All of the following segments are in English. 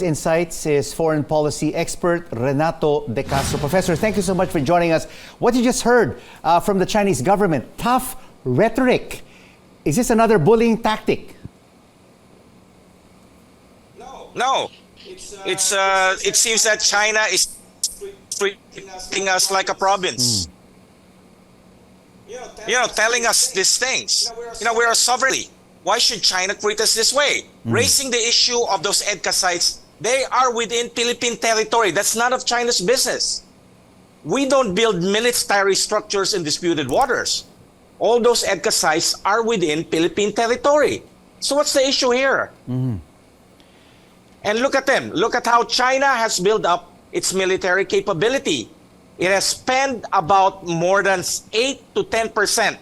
Insights is foreign policy expert Renato de Castro. Professor, thank you so much for joining us. What you just heard from the Chinese government, tough rhetoric. Is this another bullying tactic? No. It seems that China is treating us like a province. Telling us these things. We are sovereignty. Why should China treat us this way? Raising the issue of those EDCA sites, they are within Philippine territory. That's none of China's business. We don't build military structures in disputed waters. All those EDCA sites are within Philippine territory. So what's the issue here? And look at them. Look at how China has built up its military capability. It has spent about more than 8 to 10%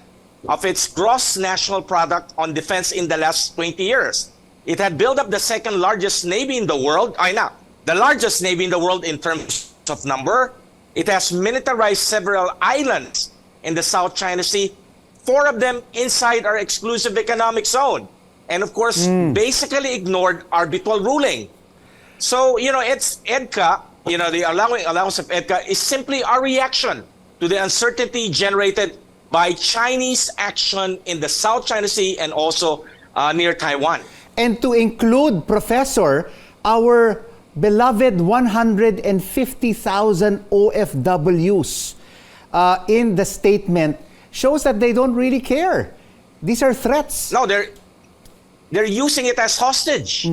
of its gross national product on defense in the last 20 years. It had built up the second largest navy in the world. The largest navy in the world in terms of number. It has militarized several islands in the South China Sea, 4 of them inside our exclusive economic zone. And of course, basically ignored arbitral ruling. So, it's EDCA, the allowance of EDCA is simply our reaction to the uncertainty generated by Chinese action in the South China Sea and also near Taiwan. And to include, Professor, our beloved 150,000 OFWs in the statement shows that they don't really care. These are threats. No, they're using it as hostage.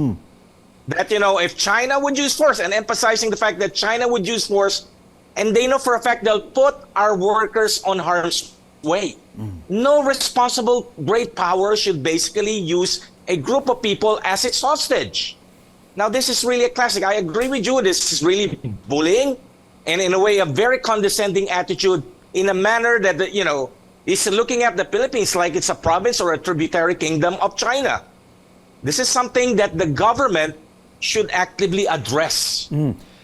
That, if China would use force, and emphasizing the fact that China would use force, and they know for a fact they'll put our workers on harm's way. No responsible great power should basically use a group of people as its hostage. Now, this is really a classic. I agree with you. This is really bullying, and in a way, a very condescending attitude in a manner that, is looking at the Philippines like it's a province or a tributary kingdom of China. This is something that the government should actively address.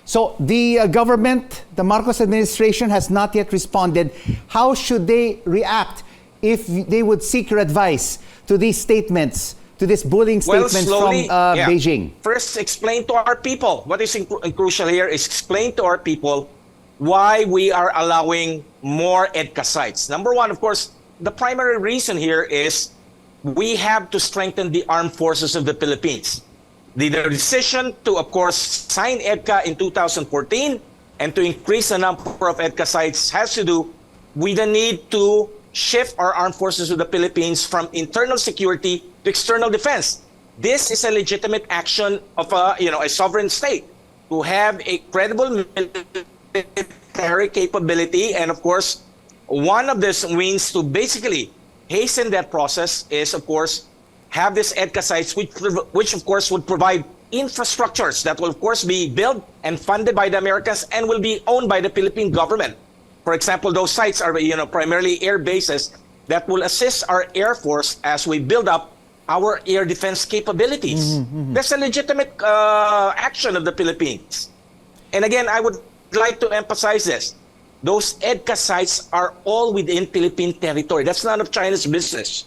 So the government, the Marcos administration has not yet responded. How should they react if they would seek your advice to these statements, to these bullying statements from Beijing? First, explain to our people. What is crucial here is explain to our people why we are allowing more EDCA sites. Number one, of course, the primary reason here is we have to strengthen the armed forces of the Philippines. The decision to, of course, sign EDCA in 2014 and to increase the number of EDCA sites has to do with the need to shift our armed forces of the Philippines from internal security to external defense. This is a legitimate action of a sovereign state to have a credible military capability. And of course, one of these means to basically hasten that process is, of course, have these EDCA sites, which of course would provide infrastructures that will of course be built and funded by the Americans and will be owned by the Philippine government. For example, those sites are primarily air bases that will assist our Air Force as we build up our air defense capabilities. That's a legitimate action of the Philippines. And again, I would like to emphasize this. Those EDCA sites are all within Philippine territory. That's none of China's business.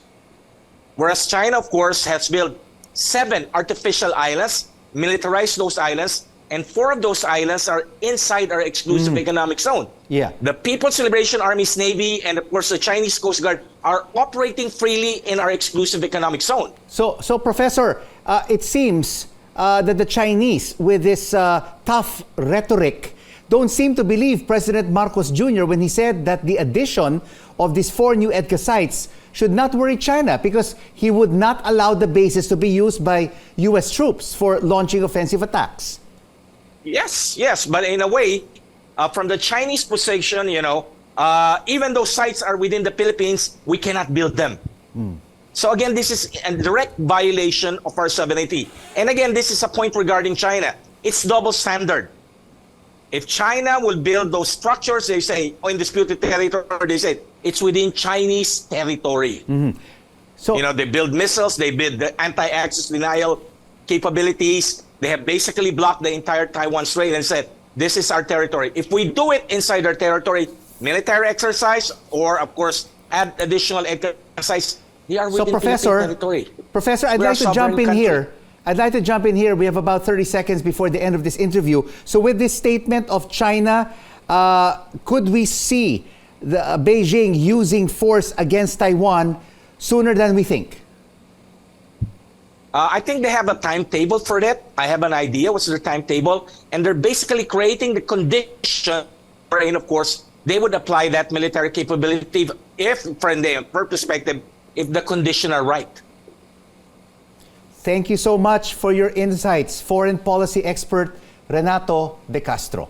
Whereas China, of course, has built 7 artificial islands, militarized those islands, and 4 of those islands are inside our exclusive economic zone. The People's Liberation Army's Navy and, of course, the Chinese Coast Guard are operating freely in our exclusive economic zone. So Professor, it seems that the Chinese, with this tough rhetoric, don't seem to believe President Marcos Jr. when he said that the addition of these 4 new EDCA sites should not worry China because he would not allow the bases to be used by U.S. troops for launching offensive attacks. Yes, but in a way, from the Chinese position, even though sites are within the Philippines, we cannot build them. So again, this is a direct violation of our sovereignty. And again, this is a point regarding China. It's double standard. If China will build those structures, they say, in disputed territory, they say, it's within Chinese territory. So, they build missiles, they build the anti-access denial capabilities. They have basically blocked the entire Taiwan Strait and said, this is our territory. If we do it inside our territory, military exercise, or of course, add additional exercise, they are within Philippine territory. Professor, I'd like to jump in here I'd like to jump in here. We have about 30 seconds before the end of this interview. So with this statement of China, could we see the Beijing using force against Taiwan sooner than we think? I think they have a timetable for that. I have an idea what's their timetable. And they're basically creating the condition wherein, of course, they would apply that military capability if, from their perspective, if the conditions are right. Thank you so much for your insights, foreign policy expert Renato de Castro.